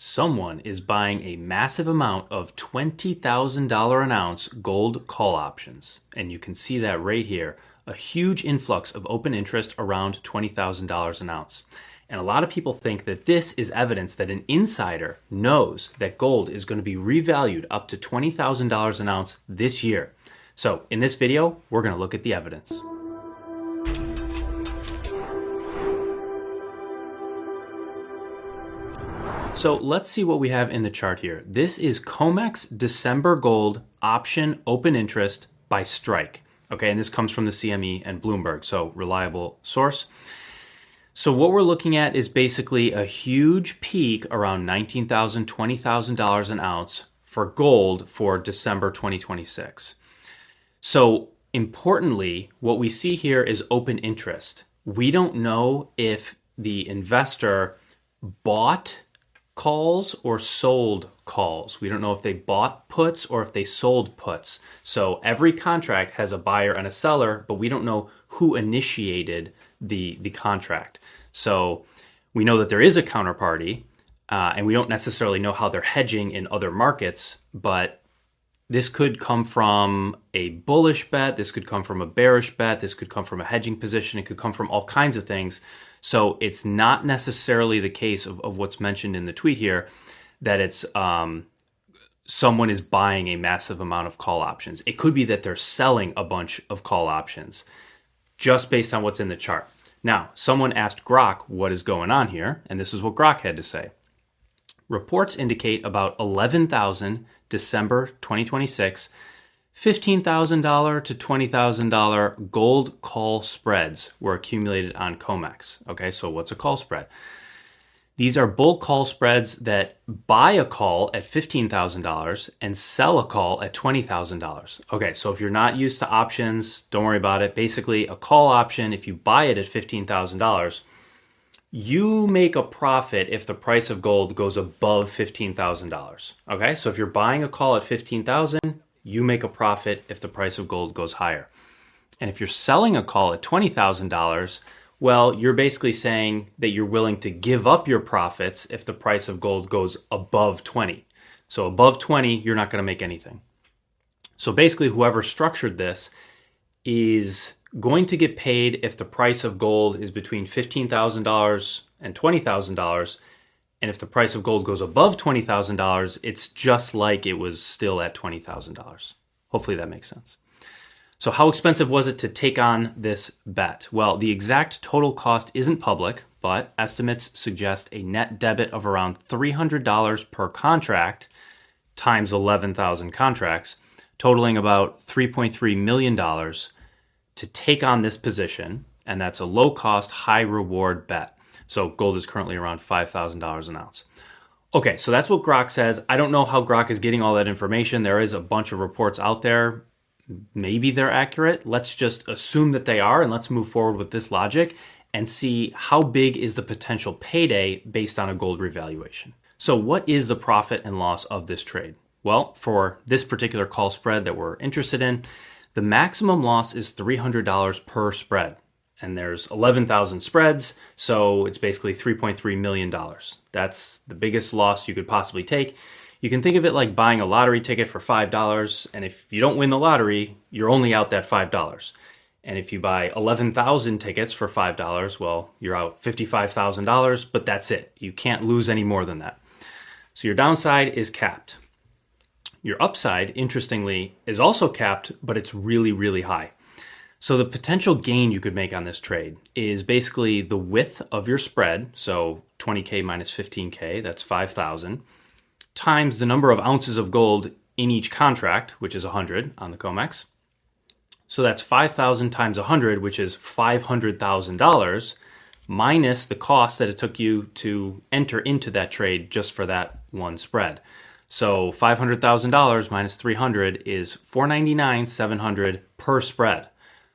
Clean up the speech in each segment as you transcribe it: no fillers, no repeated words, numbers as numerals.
Someone is buying a massive amount of $20,000 an ounce gold call options. And you can see that right here, a huge influx of open interest around $20,000 an ounce. And a lot of people think that this is evidence that an insider knows that gold is going to be revalued up to $20,000 an ounce this year. So in this video, we're going to look at the evidence. So let's see what we have in the chart here. This is COMEX December Gold Option Open Interest by Strike. Okay, and this comes from the CME and Bloomberg, so reliable source. So what we're looking at is basically a huge peak around $19,000, $20,000 an ounce for gold for December 2026. So importantly, what we see here is open interest. We don't know if the investor bought calls or sold calls. We don't know if they bought puts or if they sold puts. So every contract has a buyer and a seller, but we don't know who initiated the contract. So we know that there is a counterparty, and we don't necessarily know how they're hedging in other markets, but this could come from a bullish bet, this could come from a bearish bet, this could come from a hedging position, it could come from all kinds of things. So it's not necessarily the case of what's mentioned in the tweet here, that it's someone is buying a massive amount of call options. It could be that they're selling a bunch of call options just based on what's in the chart. Now, someone asked Grok what is going on here, and this is what Grok had to say. Reports indicate about 11,000 December 2026 $15,000 to $20,000 gold call spreads were accumulated on COMEX. Okay, so what's a call spread? These are bull call spreads that buy a call at $15,000 and sell a call at $20,000. Okay, so if you're not used to options, don't worry about it. Basically, a call option, if you buy it at $15,000, you make a profit if the price of gold goes above $15,000. Okay, so if you're buying a call at $15,000, you make a profit if the price of gold goes higher. And if you're selling a call at $20,000, well, you're basically saying that you're willing to give up your profits if the price of gold goes above 20. So above 20, you're not going to make anything. So basically, whoever structured this is going to get paid if the price of gold is between $15,000 and $20,000. And if the price of gold goes above $20,000, it's just like it was still at $20,000. Hopefully that makes sense. So how expensive was it to take on this bet? Well, the exact total cost isn't public, but estimates suggest a net debit of around $300 per contract times 11,000 contracts, totaling about $3.3 million to take on this position. And that's a low cost, high reward bet. So gold is currently around $5,000 an ounce. Okay, so that's what Grok says. I don't know how Grok is getting all that information. There is a bunch of reports out there. Maybe they're accurate. Let's just assume that they are, and let's move forward with this logic and see how big is the potential payday based on a gold revaluation. So what is the profit and loss of this trade? Well, for this particular call spread that we're interested in, the maximum loss is $300 per spread. And there's 11,000 spreads, so it's basically $3.3 million. That's the biggest loss you could possibly take. You can think of it like buying a lottery ticket for $5, and if you don't win the lottery, you're only out that $5. And if you buy 11,000 tickets for $5, well, you're out $55,000, but that's it. You can't lose any more than that. So your downside is capped. Your upside, interestingly, is also capped, but it's really, really high. So the potential gain you could make on this trade is basically the width of your spread, so 20K minus 15K, that's 5,000, times the number of ounces of gold in each contract, which is 100 on the COMEX. So that's 5,000 times 100, which is $500,000, minus the cost that it took you to enter into that trade just for that one spread. So $500,000 minus 300 is $499,700 per spread.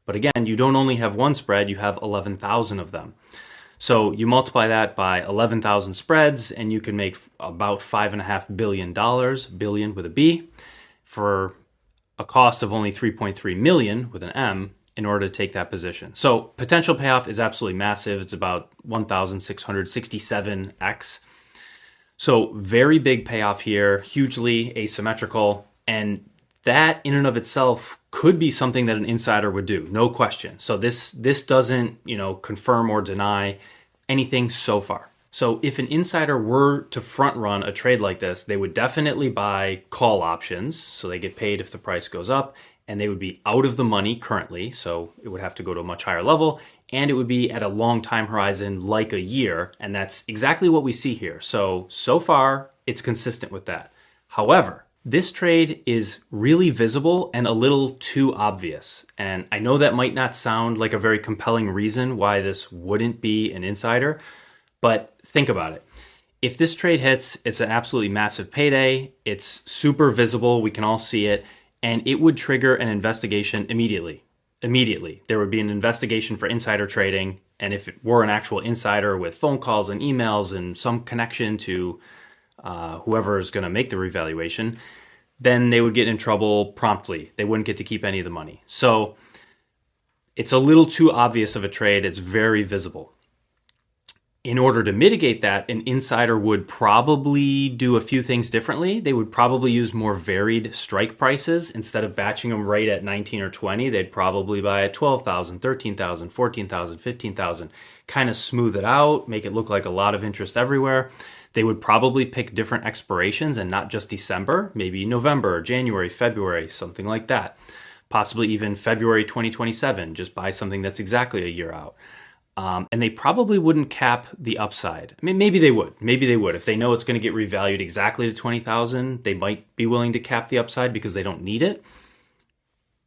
But again, you don't only have one spread, you have 11,000 of them. So you multiply that by 11,000 spreads and you can make about $5.5 billion, billion with a B, for a cost of only 3.3 million with an M in order to take that position. So potential payoff is absolutely massive. It's about 1,667x. So very big payoff here, hugely asymmetrical, and that in and of itself could be something that an insider would do, no question. So this doesn't, confirm or deny anything so far. So if an insider were to front run a trade like this, they would definitely buy call options, so they get paid if the price goes up, and they would be out of the money currently, so it would have to go to a much higher level, and it would be at a long time horizon like a year, and that's exactly what we see here. So far, it's consistent with that. However, this trade is really visible and a little too obvious, and I know that might not sound like a very compelling reason why this wouldn't be an insider, but think about it. If this trade hits, it's an absolutely massive payday. It's super visible. We can all see it. And it would trigger an investigation immediately. Immediately. There would be an investigation for insider trading. And if it were an actual insider with phone calls and emails and some connection to whoever is going to make the revaluation, then they would get in trouble promptly. They wouldn't get to keep any of the money. So it's a little too obvious of a trade. It's very visible. In order to mitigate that, an insider would probably do a few things differently. They would probably use more varied strike prices. Instead of batching them right at 19 or 20, they'd probably buy at 12,000, 13,000, 14,000, 15,000, kind of smooth it out, make it look like a lot of interest everywhere. They would probably pick different expirations and not just December, maybe November, January, February, something like that. Possibly even February 2027, just buy something that's exactly a year out. And they probably wouldn't cap the upside. I mean, maybe they would. Maybe they would. If they know it's going to get revalued exactly to 20,000, they might be willing to cap the upside because they don't need it.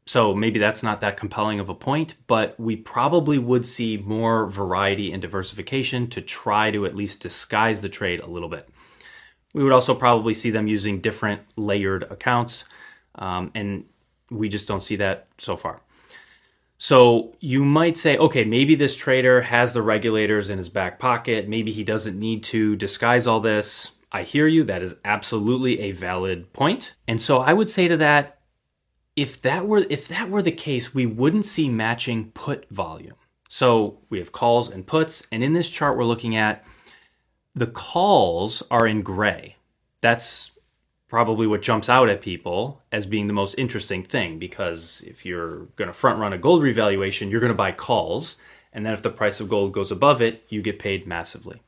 So maybe that's not that compelling of a point, but we probably would see more variety and diversification to try to at least disguise the trade a little bit. We would also probably see them using different layered accounts, and we just don't see that so far. So you might say, okay, maybe this trader has the regulators in his back pocket. Maybe he doesn't need to disguise all this. I hear you. That is absolutely a valid point. And so I would say to that, if that were the case, we wouldn't see matching put volume. So we have calls and puts, and in this chart we're looking at the calls are in gray. That's probably what jumps out at people as being the most interesting thing, because if you're going to front run a gold revaluation, you're going to buy calls, and then if the price of gold goes above it, you get paid massively.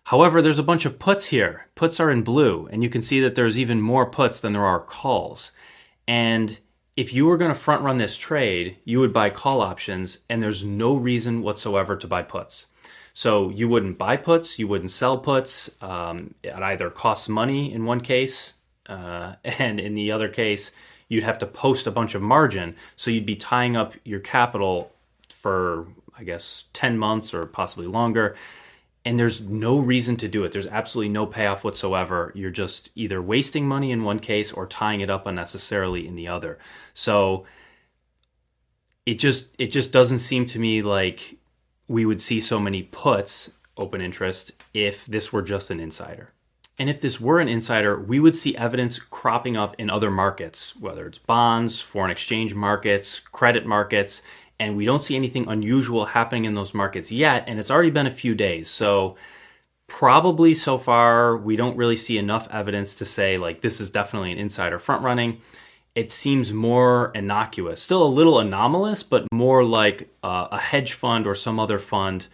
However, there's a bunch of puts here. Puts are in blue, and you can see that there's even more puts than there are calls. And if you were going to front run this trade, you would buy call options, and there's no reason whatsoever to buy puts. So you wouldn't buy puts, you wouldn't sell puts. It either costs money in one case, and in the other case, you'd have to post a bunch of margin. So you'd be tying up your capital for, I guess, 10 months or possibly longer. And there's no reason to do it. There's absolutely no payoff whatsoever. You're just either wasting money in one case or tying it up unnecessarily in the other. So it just doesn't seem to me like we would see so many puts, open interest, if this were just an insider. And if this were an insider, we would see evidence cropping up in other markets, whether it's bonds, foreign exchange markets, credit markets, and we don't see anything unusual happening in those markets yet, and it's already been a few days. So probably so far, we don't really see enough evidence to say, like, this is definitely an insider front running. It seems more innocuous, still a little anomalous, but more like a hedge fund or some other fund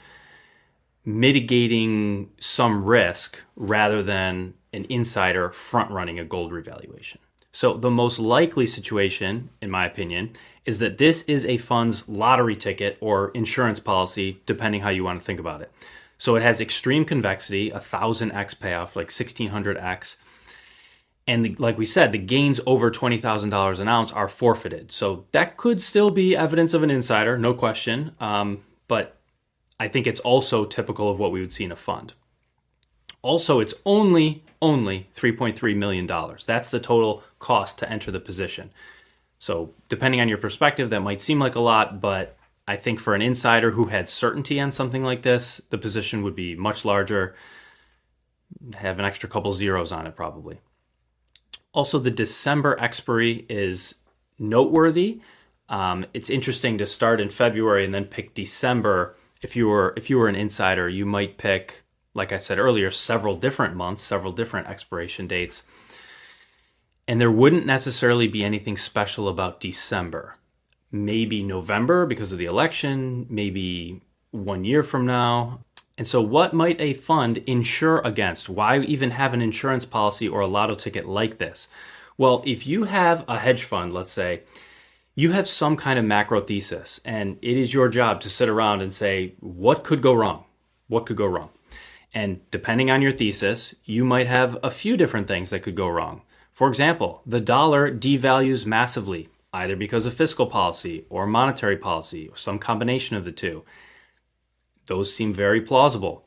mitigating some risk rather than an insider front running a gold revaluation. So the most likely situation, in my opinion, is that this is a fund's lottery ticket or insurance policy, depending how you want to think about it. So it has extreme convexity, 1,000x payoff, like 1,600x. And like we said, the gains over $20,000 an ounce are forfeited. So that could still be evidence of an insider, no question. But I think it's also typical of what we would see in a fund. Also, it's only $3.3 million. That's the total cost to enter the position. So depending on your perspective, that might seem like a lot, but I think for an insider who had certainty on something like this, the position would be much larger, have an extra couple zeros on it probably. Also, the December expiry is noteworthy. It's interesting to start in February and then pick December. If you were an insider, you might pick like I said earlier, several different months, several different expiration dates. And there wouldn't necessarily be anything special about December. Maybe November because of the election, maybe 1 year from now. And so what might a fund insure against? Why even have an insurance policy or a lotto ticket like this? Well, if you have a hedge fund, let's say, you have some kind of macro thesis, and it is your job to sit around and say, what could go wrong? What could go wrong? And depending on your thesis, you might have a few different things that could go wrong. For example, the dollar devalues massively, either because of fiscal policy or monetary policy, or some combination of the two. Those seem very plausible.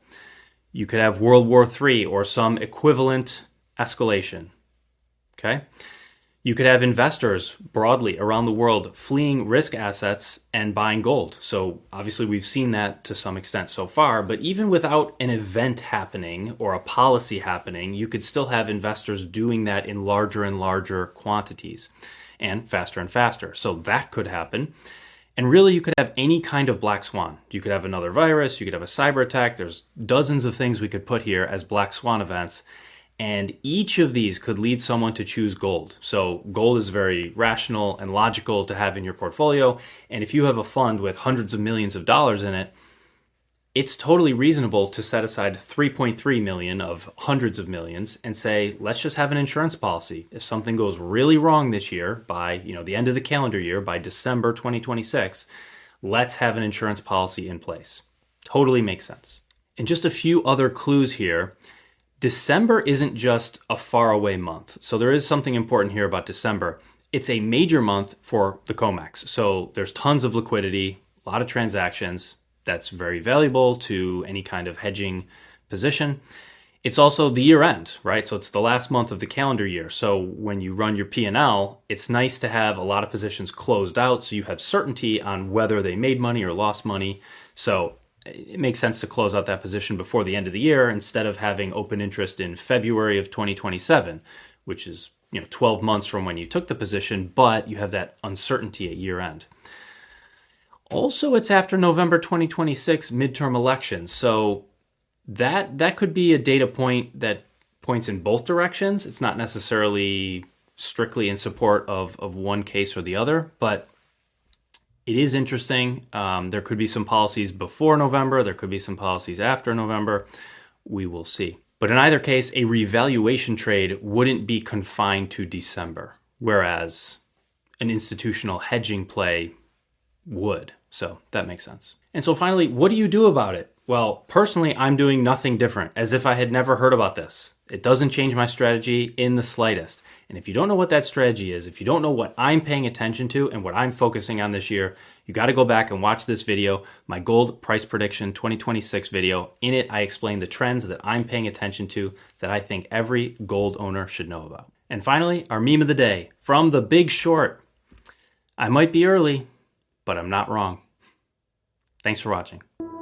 You could have World War III or some equivalent escalation. Okay? You could have investors broadly around the world fleeing risk assets and buying gold. So obviously we've seen that to some extent so far, but even without an event happening or a policy happening, you could still have investors doing that in larger and larger quantities and faster. So that could happen. And really you could have any kind of black swan. You could have another virus, you could have a cyber attack. There's dozens of things we could put here as black swan events. And each of these could lead someone to choose gold. So gold is very rational and logical to have in your portfolio. And if you have a fund with hundreds of millions of dollars in it, it's totally reasonable to set aside 3.3 million of hundreds of millions and say, let's just have an insurance policy. If something goes really wrong this year by, the end of the calendar year, by December 2026, let's have an insurance policy in place. Totally makes sense. And just a few other clues here. December isn't just a faraway month. So there is something important here about December. It's a major month for the COMEX. So there's tons of liquidity, a lot of transactions. That's very valuable to any kind of hedging position. It's also the year end, right? So it's the last month of the calendar year. So when you run your P&L, it's nice to have a lot of positions closed out so you have certainty on whether they made money or lost money. So it makes sense to close out that position before the end of the year instead of having open interest in February of 2027, which is 12 months from when you took the position, but you have that uncertainty at year end. Also, it's after November 2026 midterm elections, so that could be a data point that points in both directions. It's not necessarily strictly in support of one case or the other, but it is interesting. There could be some policies before November. There could be some policies after November. We will see. But in either case, a revaluation trade wouldn't be confined to December, whereas an institutional hedging play would. So that makes sense. And so finally, what do you do about it? Well, personally, I'm doing nothing different, as if I had never heard about this. It doesn't change my strategy in the slightest. And if you don't know what that strategy is, if you don't know what I'm paying attention to and what I'm focusing on this year, you got to go back and watch this video, my gold price prediction 2026 video. In it, I explain the trends that I'm paying attention to that I think every gold owner should know about. And finally, our meme of the day from The Big Short. I might be early, but I'm not wrong. Thanks for watching.